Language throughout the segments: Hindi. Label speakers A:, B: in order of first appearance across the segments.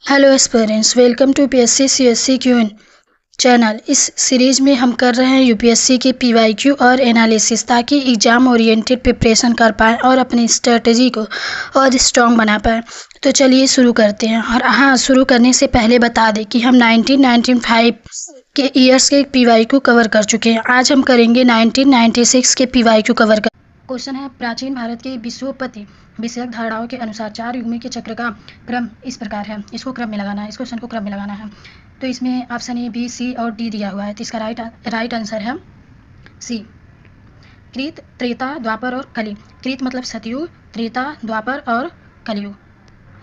A: Hello aspirants, welcome to PSC CSC QN channel. इस सीरीज में हम कर रहे हैं यूपीएससी के पीवाईक्यू और एनालिसिस, ताकि एग्ज़ाम ओरिएंटेड प्रिपरेशन कर पाएँ और अपनी स्ट्रेटजी को और स्ट्रॉन्ग बना पाएँ। तो चलिए शुरू करते हैं। और हाँ, शुरू करने से पहले बता दें कि हम 1995 के ईयर्स के पीवाईक्यू कवर कर चुके हैं। आज हम करेंगे 1996 के पीवाईक्यू कवर कर। क्वेश्चन है, प्राचीन भारत के विश्वोत्पत्ति विषयक धारणाओं के अनुसार 4 युग्मी के चक्र का क्रम इस प्रकार है। इसको क्रम में लगाना है, इस क्वेश्चन को क्रम में लगाना है। तो इसमें ऑप्शन ए, बी, सी और डी दिया हुआ है। तो इसका राइट आंसर है सी, कृत, त्रेता, द्वापर और कली। कृत मतलब सतयुग, त्रेता, द्वापर और कलयुग।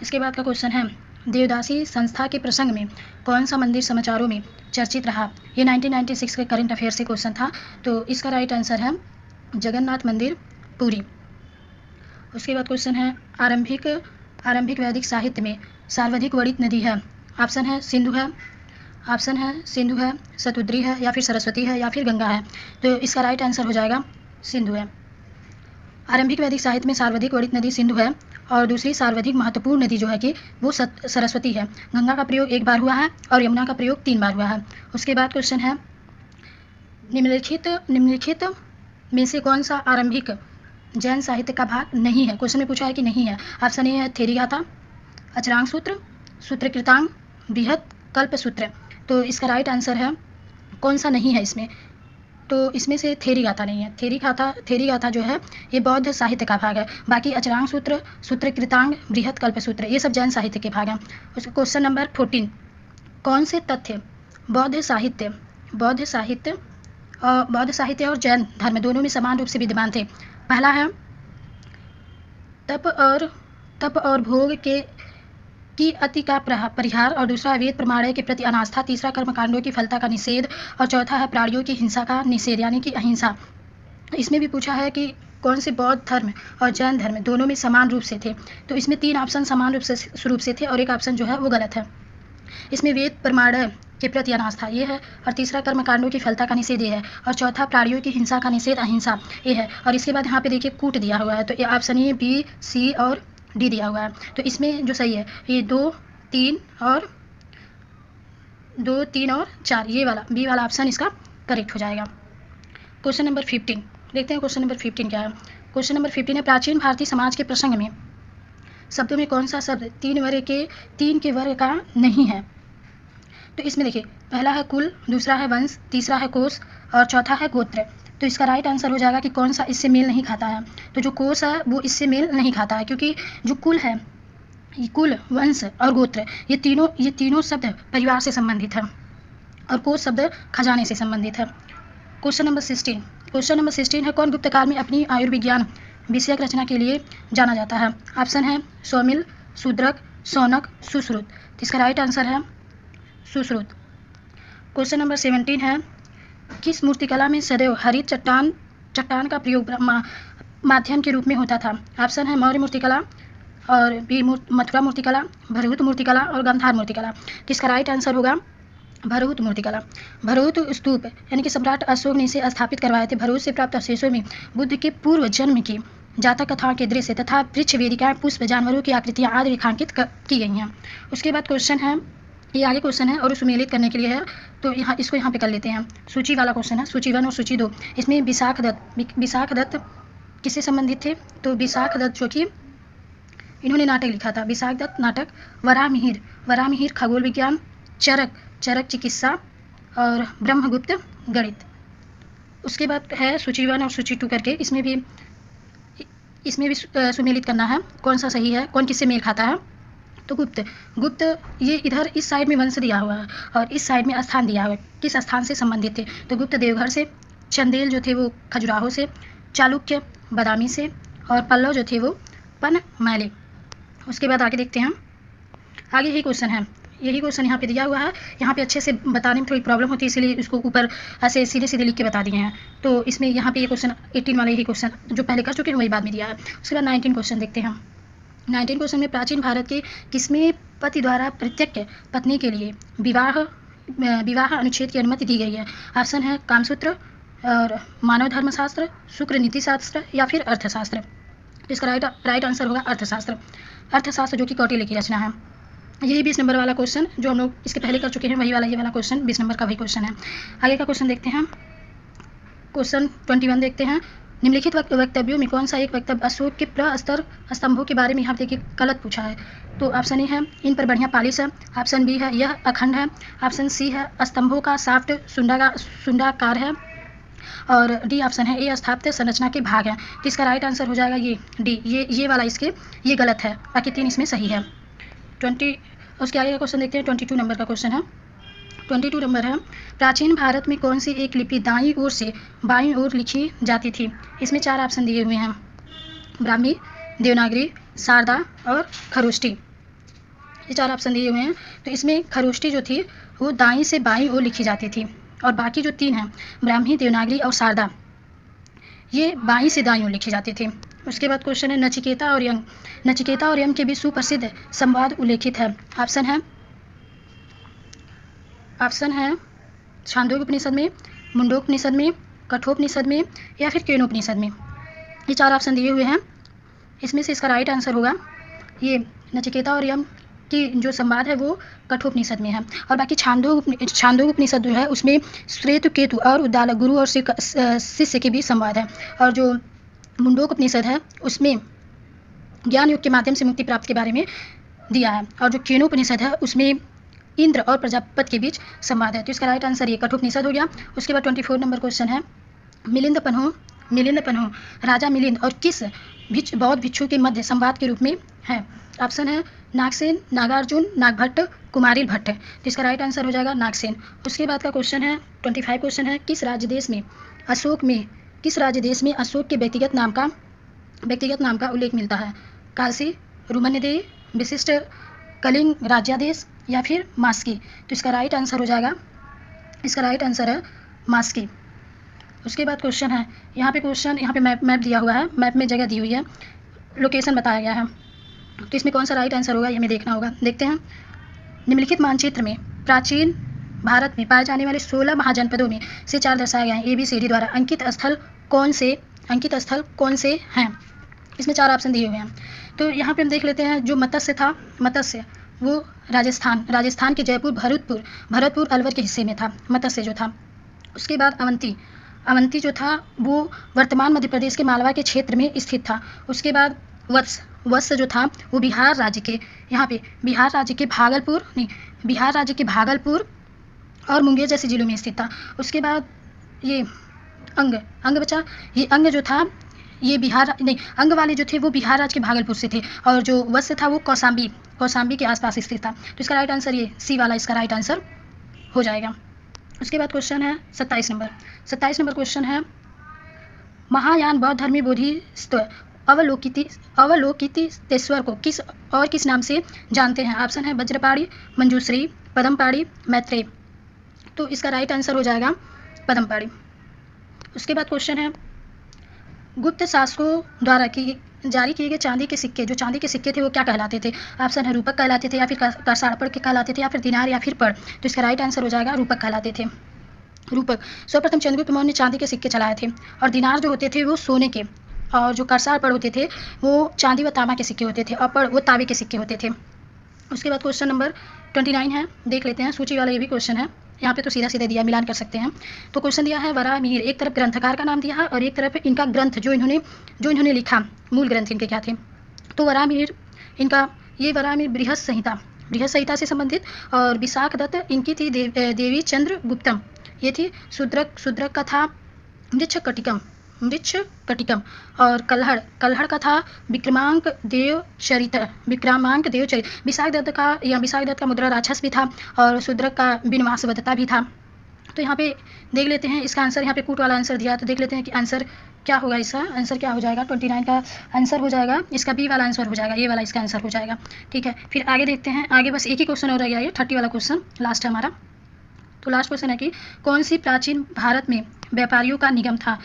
A: इसके बाद का क्वेश्चन है, देवदासी संस्था के प्रसंग में कौन सा मंदिर समाचारों में चर्चित रहा। ये 1996 के करंट अफेयर से क्वेश्चन था। तो इसका राइट आंसर है जगन्नाथ मंदिर, पुरी। उसके बाद क्वेश्चन है, आरंभिक वैदिक साहित्य में सर्वाधिक वर्णित नदी है। ऑप्शन है सिंधु है, शतुद्री है, या फिर सरस्वती है, या फिर गंगा है। तो इसका राइट आंसर हो जाएगा सिंधु है। आरंभिक वैदिक साहित्य में सर्वाधिक वर्णित नदी सिंधु है, और दूसरी सर्वाधिक महत्वपूर्ण नदी जो है कि वो सरस्वती है। गंगा का प्रयोग 1 बार हुआ है और यमुना का प्रयोग 3 बार हुआ है। उसके बाद क्वेश्चन है, निम्नलिखित में से कौन सा आरंभिक जैन साहित्य का भाग नहीं है। क्वेश्चन में पूछा है कि नहीं है। ऑप्शन ए है थेरीगाथा, अचरांग सूत्र, सूत्रकृतांग, बृहत कल्प सूत्र। तो इसका राइट आंसर है कौन सा नहीं है इसमें। तो इसमें से थेरीगाथा नहीं है। थेरीगाथा जो है ये बौद्ध साहित्य का भाग है। बाकी अचरांग सूत्र, सूत्रकृतांग, बृहत कल्प सूत्र ये सब जैन साहित्य के भाग हैं। उसका क्वेश्चन नंबर 14, कौन से तथ्य बौद्ध साहित्य और जैन धर्म दोनों में समान रूप से विद्यमान थे। पहला है तप और भोग की अति का परिहार, और दूसरा वेद प्रमाण के प्रति अनास्था, तीसरा कर्मकांडों की फलता का निषेध, और चौथा है प्राणियों की हिंसा का निषेध यानी कि अहिंसा। इसमें भी पूछा है कि कौन से बौद्ध धर्म और जैन धर्म दोनों में समान रूप से थे। तो इसमें 3 ऑप्शन समान रूप से थे और एक ऑप्शन जो है वो गलत है। इसमें वेद प्रमाण के प्रति अनास्था ये है, और तीसरा कर्मकांडों की फलता का निषेध ये है, और चौथा प्राणियों की हिंसा का निषेध अहिंसा ये है। और इसके बाद यहाँ पे देखिए कूट दिया हुआ है। तो ये ऑप्शन ए, बी, सी और डी दिया हुआ है। तो इसमें जो सही है ये 2, 3 और 4, ये वाला बी वाला ऑप्शन इसका करेक्ट हो जाएगा। क्वेश्चन नंबर 15 देखते हैं। क्वेश्चन नंबर 15 क्या है। क्वेश्चन नंबर 15 है, प्राचीन भारतीय समाज के प्रसंग में शब्दों में कौन सा शब्द 3 के वर्ग का नहीं है। तो इसमें देखिए, पहला है कुल, दूसरा है वंश, तीसरा है कोश और चौथा है गोत्र। तो इसका राइट आंसर हो जाएगा कि कौन सा इससे मेल नहीं खाता है। तो जो कोश है वो इससे मेल नहीं खाता है, क्योंकि जो कुल है, कुल, वंश और गोत्र ये तीनों शब्द परिवार से संबंधित है, और कोश शब्द खजाने से संबंधित है। क्वेश्चन नंबर 16 है, कौन गुप्त काल में अपनी आयुर्विज्ञान विषयक रचना के लिए जाना जाता है। ऑप्शन है सौमिल, शूद्रक, शौनक, सुश्रुत। इसका राइट आंसर है सुश्रुत। क्वेश्चन नंबर 17 है, किस मूर्तिकला में सदैव हरित चट्टान का प्रयोग माध्यम के रूप में होता था। ऑप्शन है मौर्य मूर्तिकला, और बी मथुरा मूर्तिकला, भरहुत मूर्तिकला और गांधार मूर्तिकला। इसका राइट आंसर होगा भरहुत मूर्तिकला। भरहुत स्तूप यानी कि सम्राट अशोक ने इसे स्थापित करवाए थे। भरहुत से प्राप्त अवशेषों में बुद्ध के पूर्व जन्म की जातक कथाओं के दृश्य तथा वृक्ष, वेदिकाएं, पुष्प, जानवरों की आकृतियां आदि रेखांकित की गई हैं। उसके बाद क्वेश्चन है, ये आगे क्वेश्चन है और सुमेलित करने के लिए है, तो इसको यहाँ पे कर लेते हैं। सूची वाला क्वेश्चन है, सूची 1 और सूची 2। इसमें विशाख दत्त किससे संबंधित थे। तो विशाख दत्त जो कि इन्होंने नाटक लिखा था, विशाख दत्त नाटक, वराहमिहिर खगोल विज्ञान, चरक चिकित्सा और ब्रह्मगुप्त गणित। उसके बाद है सूची 1 और सूची 2 करके, इसमें भी सुमेलित करना है कौन सा सही है, कौन किससे मेल खाता है। तो गुप्त ये इधर इस साइड में वंश दिया हुआ है और इस साइड में स्थान दिया हुआ है, किस स्थान से संबंधित थे। तो गुप्त देवघर से, चंदेल जो थे वो खजुराहो से, चालुक्य बादामी से, और पल्लव जो थे वो पनमैली। उसके बाद आगे देखते हैं, आगे यही क्वेश्चन है, यही क्वेश्चन यहाँ पे दिया हुआ है। यहाँ पे अच्छे से बताने में थोड़ी प्रॉब्लम होती है, इसलिए इसको ऊपर ऐसे सीधे लिख के बता दिए हैं। तो इसमें यहाँ पे ये क्वेश्चन 18 वाला यही क्वेश्चन जो पहले कर चुके हैं वही बाद में दिया है। उसके बाद 19 क्वेश्चन देखते हैं। 19 क्वेश्चन में प्राचीन भारत के किसमें पति द्वारा प्रत्येक पत्नी के लिए विवाह अनुच्छेद की अनुमति दी गई है। ऑप्शन है कामसूत्र और मानव धर्मशास्त्र, शुक्र नीति शास्त्र या फिर अर्थशास्त्र। इसका राइट आंसर होगा अर्थशास्त्र जो कि कौटिल्य की रचना है। यही 20 नंबर वाला क्वेश्चन जो हम लोग इसके पहले कर चुके हैं, वही वाला ये वाला क्वेश्चन 20 नंबर का वही क्वेश्चन है। आगे का क्वेश्चन देखते हैं। क्वेश्चन 21 देखते हैं। निम्नलिखित वक्तव्यों में कौन सा एक वक्तव्य अशोक के प्रस्तर स्तंभों के बारे में यहाँ देखिए गलत पूछा है। तो ऑप्शन ए है इन पर बढ़िया पालिश है, ऑप्शन बी है यह अखंड है, ऑप्शन सी है स्तंभों का साफ्ट सुंडाकार है, और डी ऑप्शन है ये स्थापित संरचना के भाग हैं। तो इसका राइट आंसर हो जाएगा ये डी, ये वाला इसके ये गलत है, बाकी 3 इसमें सही है। 20 उसके आगे का क्वेश्चन देखते हैं। 22 नंबर का क्वेश्चन है। 22 नंबर है प्राचीन भारत में कौन सी एक लिपि दाईं ओर से बाईं ओर लिखी जाती थी। इसमें 4 ऑप्शन दिए हुए हैं, ब्राह्मी, देवनागरी, शारदा और खरोष्टी। ये 4 ऑप्शन दिए हुए हैं। तो इसमें खरोष्टी जो थी वो दाईं से बाईं ओर लिखी जाती थी, और बाकी जो 3 हैं ब्राह्मी, देवनागरी और शारदा, ये बाईं से दाईं ओर लिखी जाती थी। उसके बाद क्वेश्चन है नचिकेता और यम। नचिकेता और यम के बीच सुप्रसिद्ध संवाद उल्लेखित है। ऑप्शन है छांदोग्य उपनिषद में, मुंडोपनिषद में, कठोपनिषद में या फिर केनोपनिषद में। ये 4 ऑप्शन दिए हुए हैं। इसमें से इसका राइट आंसर होगा ये नचिकेता और यम की जो संवाद है वो कठोपनिषद में है, और बाकी छांदोग्य उपनिषद जो है उसमें श्वेत केतु और उद्दालक गुरु और शिष्य के बीच संवाद है, और जो मुंडोपनिषद है उसमें ज्ञान योग के माध्यम से मुक्ति प्राप्त के बारे में दिया है, और जो केनोपनिषद है उसमें इंद्र और प्रजापति के बीच संवाद है। तो इसका राइट आंसर ये कठोपनिषद हो गया। उसके बाद 24 नंबर क्वेश्चन है मिलिंद पन्हो राजा मिलिंद और किस बौद्ध भिक्षु के मध्य संवाद के रूप में है। ऑप्शन है नागसेन, नागार्जुन, नागभट्ट, कुमारिल भट्ट। तो इसका राइट आंसर हो जाएगा नागसेन। उसके बाद का क्वेश्चन है 25 क्वेश्चन है किस राज्य देश में अशोक के व्यक्तिगत नाम का उल्लेख मिलता है। काशी, रुमन्यदेही, विशिष्ट कलिंग राज्यादेश या फिर मास्की। तो इसका राइट आंसर हो जाएगा, इसका राइट आंसर है मास्की। उसके बाद क्वेश्चन है यहाँ पे मैप दिया हुआ है, मैप में जगह दी हुई है, लोकेशन बताया गया है। तो इसमें कौन सा राइट आंसर होगा ये हमें देखना होगा। देखते हैं। निम्नलिखित मानचित्र में प्राचीन भारत में पाए जाने वाले 16 महाजनपदों में से 4 दर्शाए गए हैं। ABCD द्वारा अंकित स्थल कौन से हैं। इसमें 4 ऑप्शन दिए हुए हैं। तो यहाँ पे हम देख लेते हैं। जो मत्स्य वो राजस्थान के जयपुर, भरतपुर अलवर के हिस्से में था, मत्स्य जो था। उसके बाद अवंती जो था वो वर्तमान मध्य प्रदेश के मालवा के क्षेत्र में स्थित था। उसके बाद वत्स जो था वो बिहार राज्य के भागलपुर और मुंगेर जैसे जिलों में स्थित था। उसके बाद ये अंग बचा, ये अंग जो था ये अंग वाले जो थे वो बिहार राज्य के भागलपुर से थे, और जो वत्स था वो कौशाम्बी के आसपास स्थित था। तो इसका राइट आंसर ये सी वाला इसका राइट आंसर हो जाएगा। उसके बाद क्वेश्चन है 27 नंबर क्वेश्चन है महायान बौद्ध धर्मी बोधिसत्व अवलोकितेश्वर को किस नाम से जानते हैं। ऑप्शन है वज्रपाणी, मंजूश्री, पद्मपाणी, मैत्रेय। तो इसका राइट आंसर हो जाएगा पद्मपाणी। उसके बाद क्वेश्चन है गुप्त शासकों द्वारा जारी किए गए चांदी के सिक्के थे वो क्या कहलाते थे। ऑप्शन है रूपक कहलाते थे, या फिर करसाड़पड़ के कहलाते थे, या फिर दिनार या फिर पड़। तो इसका राइट आंसर हो जाएगा रूपक कहलाते थे। रूपक सर्वप्रथम चंद्रगुप्त मौर्य ने चांदी के सिक्के चलाए थे, और दिनार जो होते थे वो सोने के, और जो करसाड़पड़ होते थे वो चांदी व तांबा के सिक्के होते थे, और पड़ वो तांबे के सिक्के होते थे। उसके बाद क्वेश्चन नंबर 29 है, देख लेते हैं। सूची वाला ये भी क्वेश्चन है, यहाँ पे तो सीधा दिया, मिलान कर सकते हैं। तो क्वेश्चन दिया है वराहमिहिर, एक तरफ ग्रंथकार का नाम दिया है और एक तरफ इनका ग्रंथ जो इन्होंने लिखा, मूल ग्रंथ इनके क्या थे। तो वराहमिहिर बृहत संहिता से संबंधित, और विशाख दत्त इनकी थी देवी चंद्र गुप्तम, ये थी शूद्रक का था वृक्ष कटिकम, और कल्हड़ का था विक्रमांक देव चरित। विशाख दत्त का मुद्रा राक्षस भी था, और शूद्रक का विनवासवदता भी था। तो यहाँ पे देख लेते हैं इसका आंसर, यहाँ पे कूट वाला आंसर दिया, तो देख लेते हैं कि आंसर क्या होगा। इसका आंसर क्या हो जाएगा, 29 का आंसर हो जाएगा इसका बी वाला आंसर हो जाएगा, ये वाला इसका आंसर हो जाएगा। ठीक है, फिर आगे देखते हैं। आगे बस एक ही क्वेश्चन और रह गया, ये 30 वाला क्वेश्चन लास्ट है हमारा। तो लास्ट क्वेश्चन है कि कौन सी प्राचीन भारत में व्यापारियों का निगम था।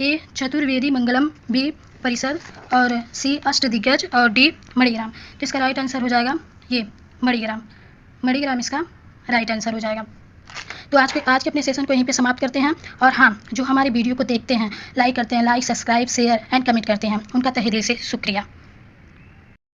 A: ए चतुर्वेदी मंगलम, बी परिषद, और सी अष्टदिग्गज, और डी मणिग्राम। तो इसका राइट आंसर हो जाएगा ये मणिग्राम इसका राइट आंसर हो जाएगा। तो आज के अपने सेशन को यहीं पे समाप्त करते हैं। और हाँ, जो हमारे वीडियो को देखते हैं, लाइक करते हैं, सब्सक्राइब, शेयर एंड कमेंट करते हैं, उनका तहे दिल से शुक्रिया।